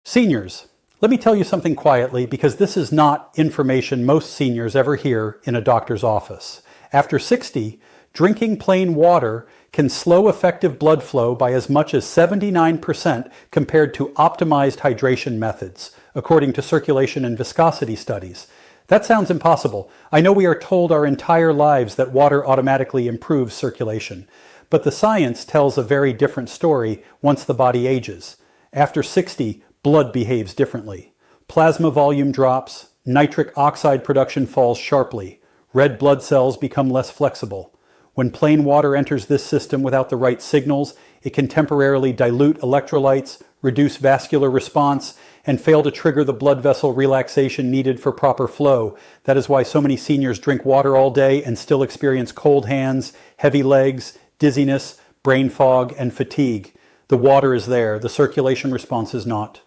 Seniors, let me tell you something quietly because this is not information most seniors ever hear in a doctor's office. After 60, drinking plain water can slow effective blood flow by as much as 79% compared to optimized hydration methods, according to circulation and viscosity studies. That sounds impossible. I know we are told our entire lives that water automatically improves circulation, but the science tells a very different story once the body ages. After 60, blood behaves differently. Plasma volume drops, nitric oxide production falls sharply, red blood cells become less flexible. When plain water enters this system without the right signals, it can temporarily dilute electrolytes, reduce vascular response, and fail to trigger the blood vessel relaxation needed for proper flow. That is why so many seniors drink water all day and still experience cold hands, heavy legs, dizziness, brain fog, and fatigue. The water is there, the circulation response is not.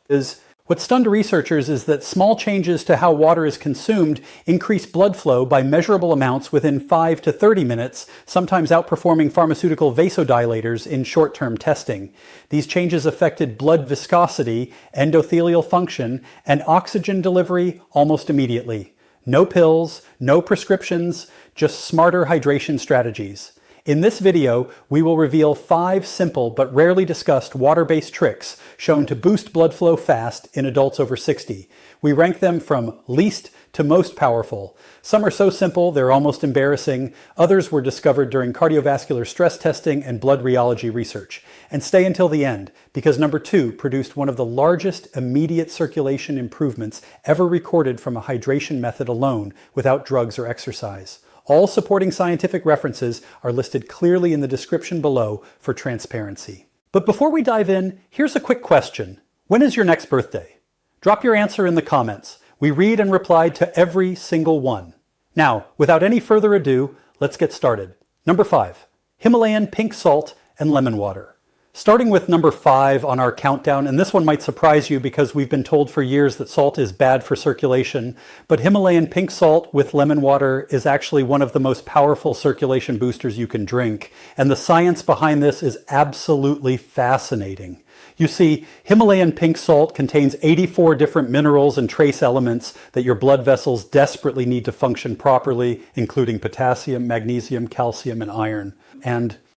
What stunned researchers is that small changes to how water is consumed increase blood flow by measurable amounts within 5 to 30 minutes, sometimes outperforming pharmaceutical vasodilators in short-term testing. These changes affected blood viscosity, endothelial function, and oxygen delivery almost immediately. No pills, no prescriptions, just smarter hydration strategies. In this video, we will reveal 5 simple but rarely discussed water-based tricks shown to boost blood flow fast in adults over 60. We rank them from least to most powerful. Some are so simple they're almost embarrassing. Others were discovered during cardiovascular stress testing and blood rheology research. And stay until the end, because number 2 produced one of the largest immediate circulation improvements ever recorded from a hydration method alone without drugs or exercise. All supporting scientific references are listed clearly in the description below for transparency. But before we dive in, here's a quick question. When is your next birthday? Drop your answer in the comments. We read and reply to every single one. Now, without any further ado, let's get started. Number 5, Himalayan pink salt and lemon water. Starting with number 5 on our countdown, and this one might surprise you because we've been told for years that salt is bad for circulation, but Himalayan pink salt with lemon water is actually one of the most powerful circulation boosters you can drink, and the science behind this is absolutely fascinating. You see, Himalayan pink salt contains 84 different minerals and trace elements that your blood vessels desperately need to function properly, including potassium, magnesium, calcium, and iron.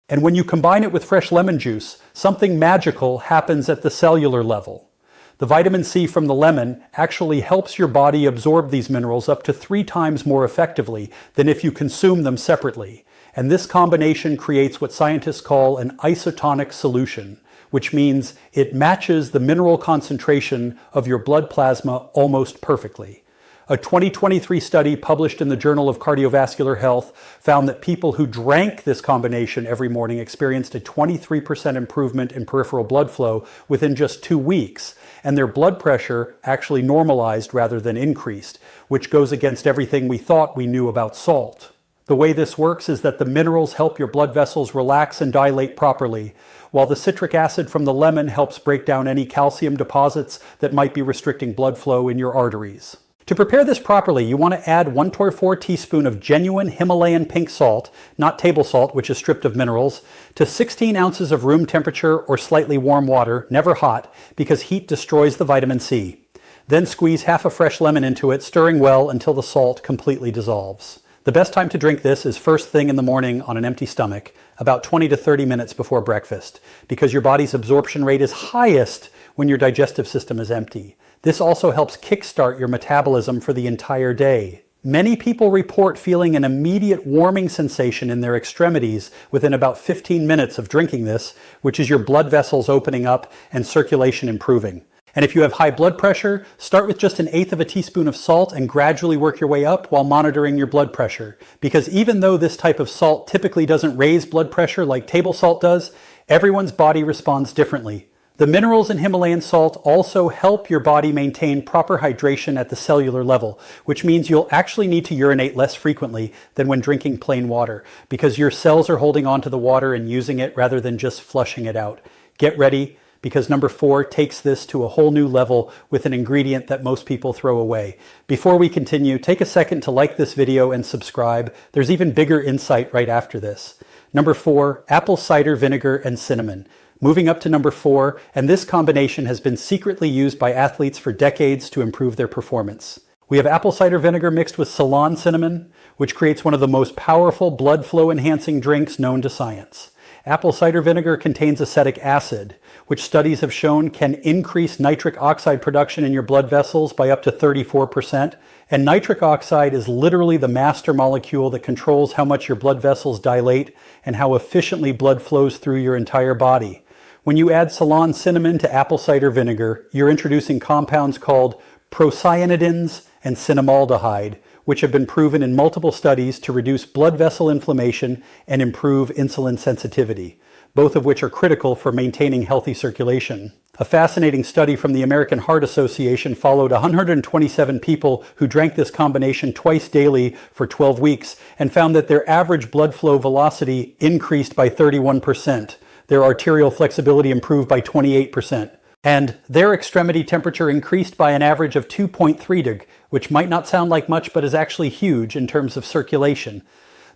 And when you combine it with fresh lemon juice, something magical happens at the cellular level. The vitamin C from the lemon actually helps your body absorb these minerals up to 3 times more effectively than if you consume them separately. And this combination creates what scientists call an isotonic solution, which means it matches the mineral concentration of your blood plasma almost perfectly. A 2023 study published in the Journal of Cardiovascular Health found that people who drank this combination every morning experienced a 23% improvement in peripheral blood flow within just 2 weeks, and their blood pressure actually normalized rather than increased, which goes against everything we thought we knew about salt. The way this works is that the minerals help your blood vessels relax and dilate properly, while the citric acid from the lemon helps break down any calcium deposits that might be restricting blood flow in your arteries. To prepare this properly, you want to add 1/4 teaspoon of genuine Himalayan pink salt, not table salt, which is stripped of minerals, to 16 ounces of room temperature or slightly warm water, never hot, because heat destroys the vitamin C. Then squeeze half a fresh lemon into it, stirring well until the salt completely dissolves. The best time to drink this is first thing in the morning on an empty stomach, about 20 to 30 minutes before breakfast, because your body's absorption rate is highest when your digestive system is empty. This also helps kickstart your metabolism for the entire day. Many people report feeling an immediate warming sensation in their extremities within about 15 minutes of drinking this, which is your blood vessels opening up and circulation improving. And if you have high blood pressure, start with just 1/8 teaspoon of salt and gradually work your way up while monitoring your blood pressure. Because even though this type of salt typically doesn't raise blood pressure like table salt does, everyone's body responds differently. The minerals in Himalayan salt also help your body maintain proper hydration at the cellular level, which means you'll actually need to urinate less frequently than when drinking plain water, because your cells are holding on to the water and using it rather than just flushing it out. Get ready, because number 4 takes this to a whole new level with an ingredient that most people throw away. Before we continue, take a second to like this video and subscribe. There's even bigger insight right after this. Number 4, apple cider vinegar and cinnamon. Moving up to number 4, and this combination has been secretly used by athletes for decades to improve their performance. We have apple cider vinegar mixed with Ceylon cinnamon, which creates one of the most powerful blood flow enhancing drinks known to science. Apple cider vinegar contains acetic acid, which studies have shown can increase nitric oxide production in your blood vessels by up to 34%. And nitric oxide is literally the master molecule that controls how much your blood vessels dilate and how efficiently blood flows through your entire body. When you add Ceylon cinnamon to apple cider vinegar, you're introducing compounds called procyanidins and cinnamaldehyde, which have been proven in multiple studies to reduce blood vessel inflammation and improve insulin sensitivity, both of which are critical for maintaining healthy circulation. A fascinating study from the American Heart Association followed 127 people who drank this combination twice daily for 12 weeks and found that their average blood flow velocity increased by 31%, their arterial flexibility improved by 28%, and their extremity temperature increased by an average of 2.3 deg, which might not sound like much but is actually huge in terms of circulation.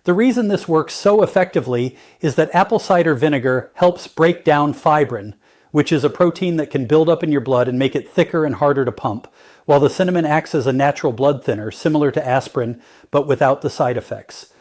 The reason this works so effectively is that apple cider vinegar helps break down fibrin, which is a protein that can build up in your blood and make it thicker and harder to pump, while the cinnamon acts as a natural blood thinner, similar to aspirin, but without the side effects.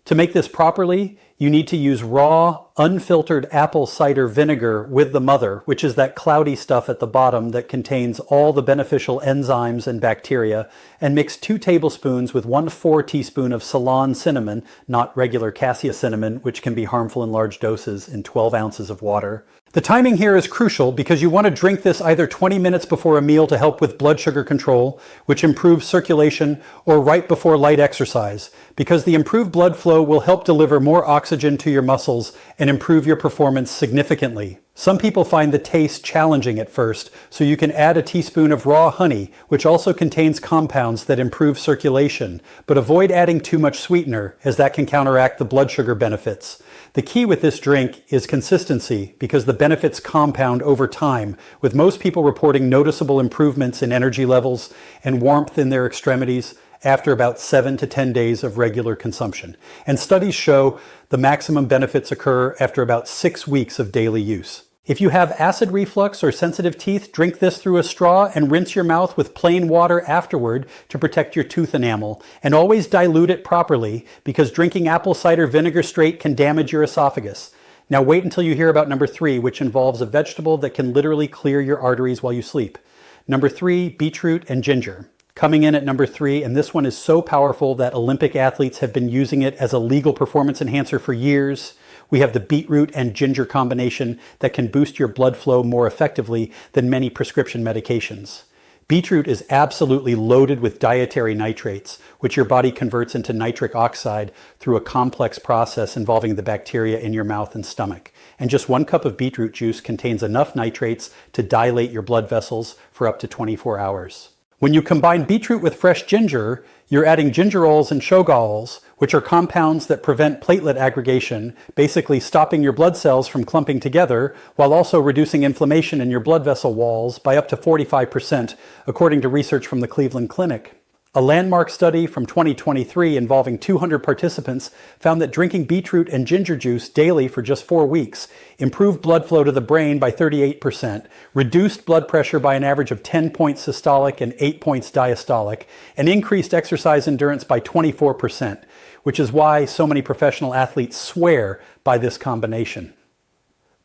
To make this properly, you need to use raw, unfiltered apple cider vinegar with the mother, which is that cloudy stuff at the bottom that contains all the beneficial enzymes and bacteria, and mix 2 tablespoons with 1/4 teaspoon of Ceylon cinnamon, not regular cassia cinnamon, which can be harmful in large doses, in 12 ounces of water. The timing here is crucial because you want to drink this either 20 minutes before a meal to help with blood sugar control, which improves circulation, or right before light exercise, because the improved blood flow will help deliver more oxygen to your muscles and improve your performance significantly. Some people find the taste challenging at first, so you can add a teaspoon of raw honey, which also contains compounds that improve circulation, but avoid adding too much sweetener, as that can counteract the blood sugar benefits. The key with this drink is consistency, because the benefits compound over time, with most people reporting noticeable improvements in energy levels and warmth in their extremities after about 7 to 10 days of regular consumption. And studies show the maximum benefits occur after about 6 weeks of daily use. If you have acid reflux or sensitive teeth, drink this through a straw and rinse your mouth with plain water afterward to protect your tooth enamel. And always dilute it properly, because drinking apple cider vinegar straight can damage your esophagus. Now wait until you hear about number 3, which involves a vegetable that can literally clear your arteries while you sleep. Number 3, beetroot and ginger. Coming in at number 3, and this one is so powerful that Olympic athletes have been using it as a legal performance enhancer for years. We have the beetroot and ginger combination that can boost your blood flow more effectively than many prescription medications. Beetroot is absolutely loaded with dietary nitrates, which your body converts into nitric oxide through a complex process involving the bacteria in your mouth and stomach. And just 1 cup of beetroot juice contains enough nitrates to dilate your blood vessels for up to 24 hours. When you combine beetroot with fresh ginger, you're adding gingerols and shogaols, which are compounds that prevent platelet aggregation, basically stopping your blood cells from clumping together, while also reducing inflammation in your blood vessel walls by up to 45%, according to research from the Cleveland Clinic. A landmark study from 2023 involving 200 participants found that drinking beetroot and ginger juice daily for just 4 weeks improved blood flow to the brain by 38%, reduced blood pressure by an average of 10 points systolic and 8 points diastolic, and increased exercise endurance by 24%, which is why so many professional athletes swear by this combination.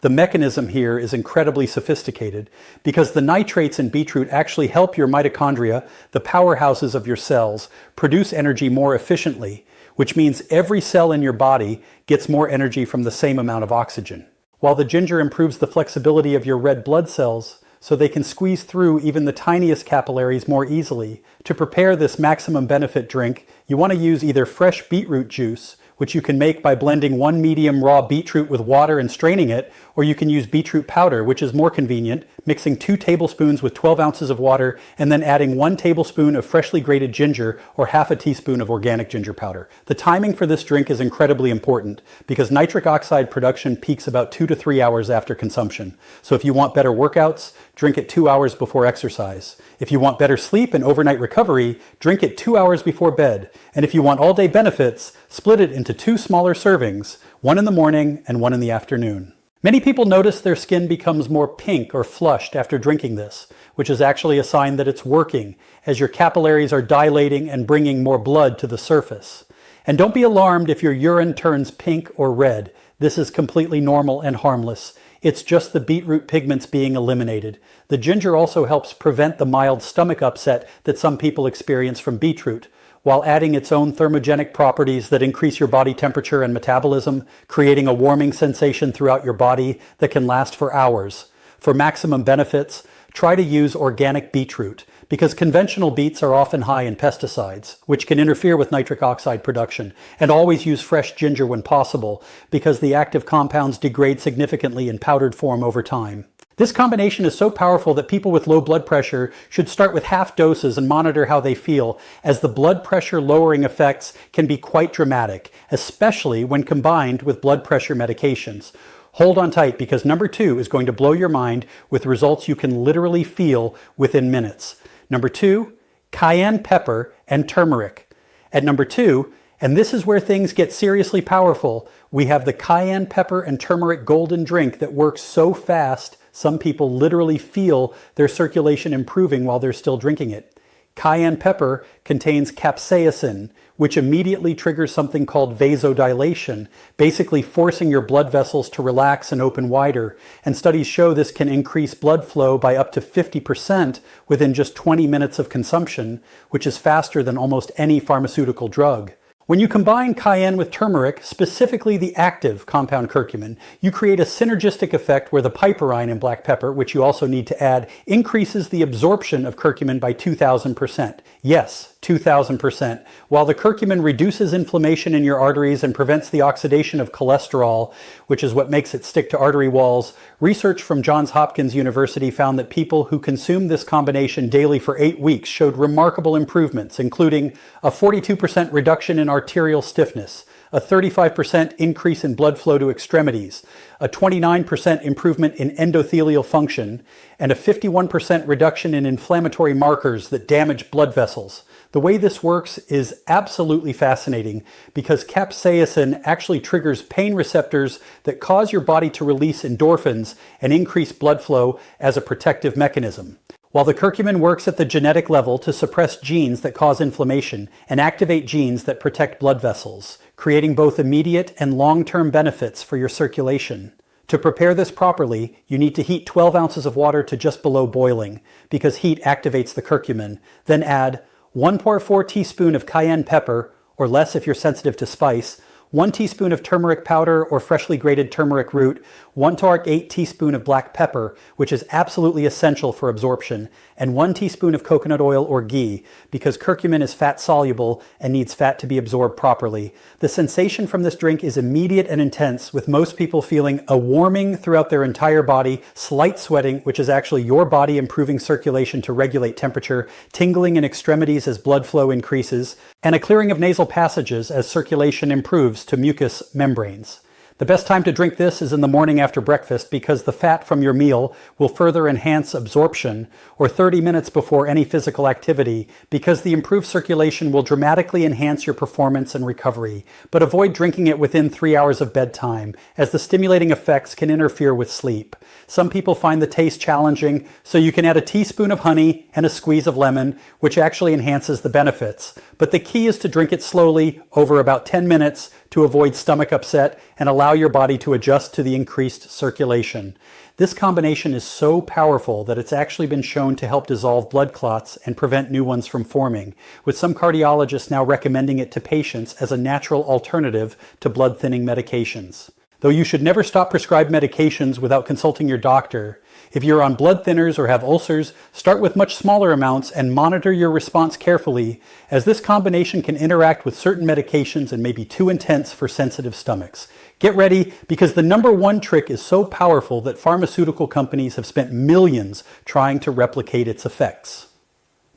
The mechanism here is incredibly sophisticated because the nitrates in beetroot actually help your mitochondria, the powerhouses of your cells, produce energy more efficiently, which means every cell in your body gets more energy from the same amount of oxygen. While the ginger improves the flexibility of your red blood cells so they can squeeze through even the tiniest capillaries more easily. To prepare this maximum benefit drink, you want to use either fresh beetroot juice, which you can make by blending 1 medium raw beetroot with water and straining it, or you can use beetroot powder, which is more convenient, mixing 2 tablespoons with 12 ounces of water and then adding 1 tablespoon of freshly grated ginger or half a teaspoon of organic ginger powder. The timing for this drink is incredibly important because nitric oxide production peaks about 2 to 3 hours after consumption. So if you want better workouts, drink it 2 hours before exercise. If you want better sleep and overnight recovery, drink it 2 hours before bed. And if you want all-day benefits, split it into 2 smaller servings, 1 in the morning and 1 in the afternoon. Many people notice their skin becomes more pink or flushed after drinking this, which is actually a sign that it's working, as your capillaries are dilating and bringing more blood to the surface. And don't be alarmed if your urine turns pink or red. This is completely normal and harmless. It's just the beetroot pigments being eliminated. The ginger also helps prevent the mild stomach upset that some people experience from beetroot, while adding its own thermogenic properties that increase your body temperature and metabolism, creating a warming sensation throughout your body that can last for hours. For maximum benefits, try to use organic beetroot, because conventional beets are often high in pesticides, which can interfere with nitric oxide production, and always use fresh ginger when possible, because the active compounds degrade significantly in powdered form over time. This combination is so powerful that people with low blood pressure should start with half doses and monitor how they feel, as the blood pressure lowering effects can be quite dramatic, especially when combined with blood pressure medications. Hold on tight, because number 2 is going to blow your mind with results you can literally feel within minutes. Number 2, cayenne pepper and turmeric. At number 2, and this is where things get seriously powerful, we have the cayenne pepper and turmeric golden drink that works so fast, some people literally feel their circulation improving while they're still drinking it. Cayenne pepper contains capsaicin, which immediately triggers something called vasodilation, basically forcing your blood vessels to relax and open wider. And studies show this can increase blood flow by up to 50% within just 20 minutes of consumption, which is faster than almost any pharmaceutical drug. When you combine cayenne with turmeric, specifically the active compound curcumin, you create a synergistic effect where the piperine in black pepper, which you also need to add, increases the absorption of curcumin by 2,000%. Yes, 2,000%. While the curcumin reduces inflammation in your arteries and prevents the oxidation of cholesterol, which is what makes it stick to artery walls, research from Johns Hopkins University found that people who consumed this combination daily for 8 weeks showed remarkable improvements, including a 42% reduction in arterial stiffness, a 35% increase in blood flow to extremities, a 29% improvement in endothelial function, and a 51% reduction in inflammatory markers that damage blood vessels. The way this works is absolutely fascinating, because capsaicin actually triggers pain receptors that cause your body to release endorphins and increase blood flow as a protective mechanism. While the curcumin works at the genetic level to suppress genes that cause inflammation and activate genes that protect blood vessels, creating both immediate and long-term benefits for your circulation. To prepare this properly, you need to heat 12 ounces of water to just below boiling, because heat activates the curcumin. Then add 1.4 teaspoon of cayenne pepper, or less if you're sensitive to spice, 1 teaspoon of turmeric powder or freshly grated turmeric root, 1 to 8 teaspoon of black pepper, which is absolutely essential for absorption, and 1 teaspoon of coconut oil or ghee, because curcumin is fat soluble and needs fat to be absorbed properly. The sensation from this drink is immediate and intense, with most people feeling a warming throughout their entire body, slight sweating, which is actually your body improving circulation to regulate temperature, tingling in extremities as blood flow increases, and a clearing of nasal passages as circulation improves to mucous membranes. The best time to drink this is in the morning after breakfast, because the fat from your meal will further enhance absorption, or 30 minutes before any physical activity, because the improved circulation will dramatically enhance your performance and recovery. But avoid drinking it within 3 hours of bedtime, as the stimulating effects can interfere with sleep. Some people find the taste challenging, so you can add a teaspoon of honey and a squeeze of lemon, which actually enhances the benefits. But the key is to drink it slowly over about 10 minutes to avoid stomach upset and allow your body to adjust to the increased circulation. This combination is so powerful that it's actually been shown to help dissolve blood clots and prevent new ones from forming, with some cardiologists now recommending it to patients as a natural alternative to blood-thinning medications. Though you should never stop prescribed medications without consulting your doctor. If you're on blood thinners or have ulcers, start with much smaller amounts and monitor your response carefully, as this combination can interact with certain medications and may be too intense for sensitive stomachs. Get ready, because the number 1 trick is so powerful that pharmaceutical companies have spent millions trying to replicate its effects.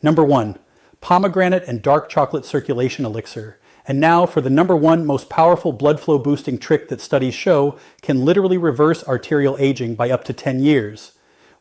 Number 1, pomegranate and dark chocolate circulation elixir. And now for the number 1 most powerful blood flow boosting trick that studies show can literally reverse arterial aging by up to 10 years.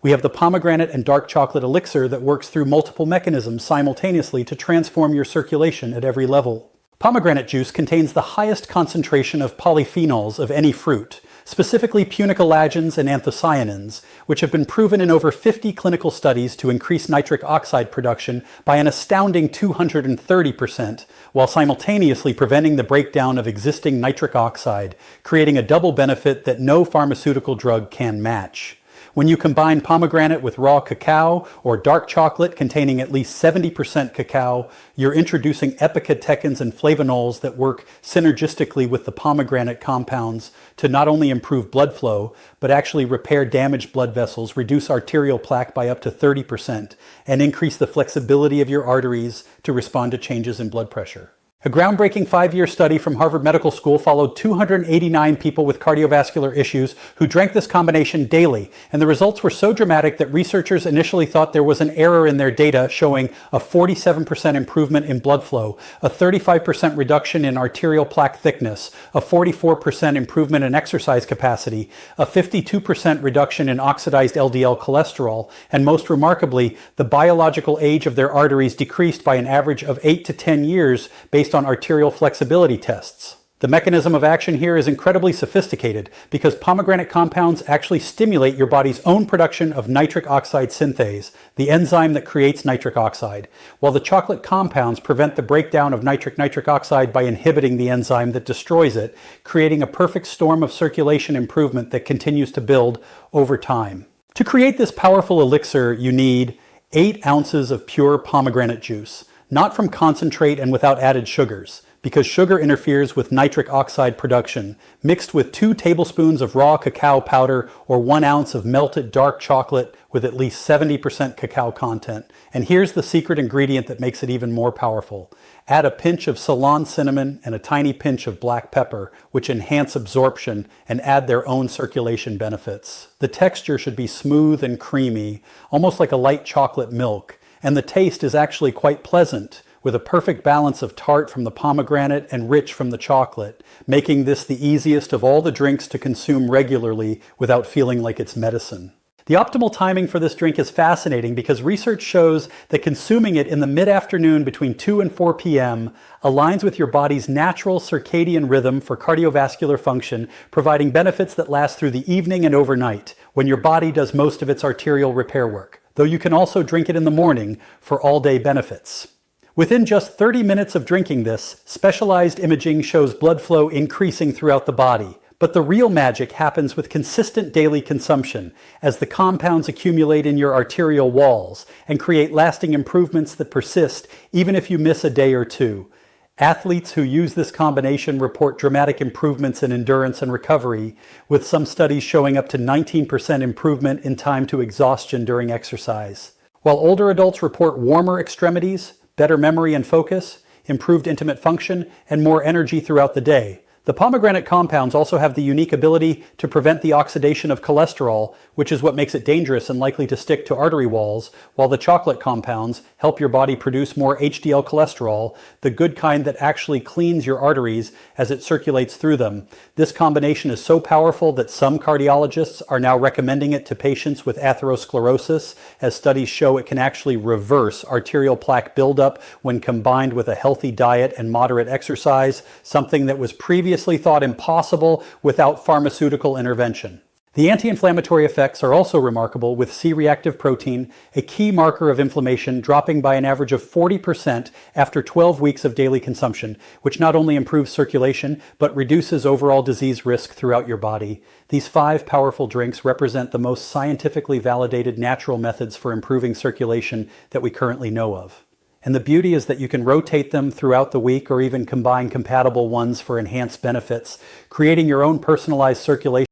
We have the pomegranate and dark chocolate elixir that works through multiple mechanisms simultaneously to transform your circulation at every level. Pomegranate juice contains the highest concentration of polyphenols of any fruit, specifically punicolagens and anthocyanins, which have been proven in over 50 clinical studies to increase nitric oxide production by an astounding 230%, while simultaneously preventing the breakdown of existing nitric oxide, creating a double benefit that no pharmaceutical drug can match. When you combine pomegranate with raw cacao or dark chocolate containing at least 70% cacao, you're introducing epicatechins and flavonols that work synergistically with the pomegranate compounds to not only improve blood flow, but actually repair damaged blood vessels, reduce arterial plaque by up to 30%, and increase the flexibility of your arteries to respond to changes in blood pressure. A groundbreaking 5-year study from Harvard Medical School followed 289 people with cardiovascular issues who drank this combination daily, and the results were so dramatic that researchers initially thought there was an error in their data, showing a 47% improvement in blood flow, a 35% reduction in arterial plaque thickness, a 44% improvement in exercise capacity, a 52% reduction in oxidized LDL cholesterol, and most remarkably, the biological age of their arteries decreased by an average of 8 to 10 years based on arterial flexibility tests. The mechanism of action here is incredibly sophisticated because pomegranate compounds actually stimulate your body's own production of nitric oxide synthase, the enzyme that creates nitric oxide, while the chocolate compounds prevent the breakdown of nitric oxide by inhibiting the enzyme that destroys it, creating a perfect storm of circulation improvement that continues to build over time. To create this powerful elixir, you need 8 ounces of pure pomegranate juice, not from concentrate and without added sugars, because sugar interferes with nitric oxide production, mixed with 2 tablespoons of raw cacao powder or 1 ounce of melted dark chocolate with at least 70% cacao content. And here's the secret ingredient that makes it even more powerful. Add a pinch of Ceylon cinnamon and a tiny pinch of black pepper, which enhance absorption and add their own circulation benefits. The texture should be smooth and creamy, almost like a light chocolate milk. And the taste is actually quite pleasant, with a perfect balance of tart from the pomegranate and rich from the chocolate, making this the easiest of all the drinks to consume regularly without feeling like it's medicine. The optimal timing for this drink is fascinating because research shows that consuming it in the mid-afternoon between 2 and 4 p.m. aligns with your body's natural circadian rhythm for cardiovascular function, providing benefits that last through the evening and overnight, when your body does most of its arterial repair work, though you can also drink it in the morning for all-day benefits. Within just 30 minutes of drinking this, specialized imaging shows blood flow increasing throughout the body. But the real magic happens with consistent daily consumption, as the compounds accumulate in your arterial walls and create lasting improvements that persist even if you miss a day or two. Athletes who use this combination report dramatic improvements in endurance and recovery, with some studies showing up to 19% improvement in time to exhaustion during exercise. While older adults report warmer extremities, better memory and focus, improved intimate function, and more energy throughout the day. The pomegranate compounds also have the unique ability to prevent the oxidation of cholesterol, which is what makes it dangerous and likely to stick to artery walls, while the chocolate compounds help your body produce more HDL cholesterol, the good kind that actually cleans your arteries as it circulates through them. This combination is so powerful that some cardiologists are now recommending it to patients with atherosclerosis, as studies show it can actually reverse arterial plaque buildup when combined with a healthy diet and moderate exercise, something that was previously thought impossible without pharmaceutical intervention. The anti-inflammatory effects are also remarkable, with C-reactive protein, a key marker of inflammation, dropping by an average of 40% after 12 weeks of daily consumption, which not only improves circulation, but reduces overall disease risk throughout your body. These 5 powerful drinks represent the most scientifically validated natural methods for improving circulation that we currently know of. And the beauty is that you can rotate them throughout the week or even combine compatible ones for enhanced benefits, creating your own personalized circulation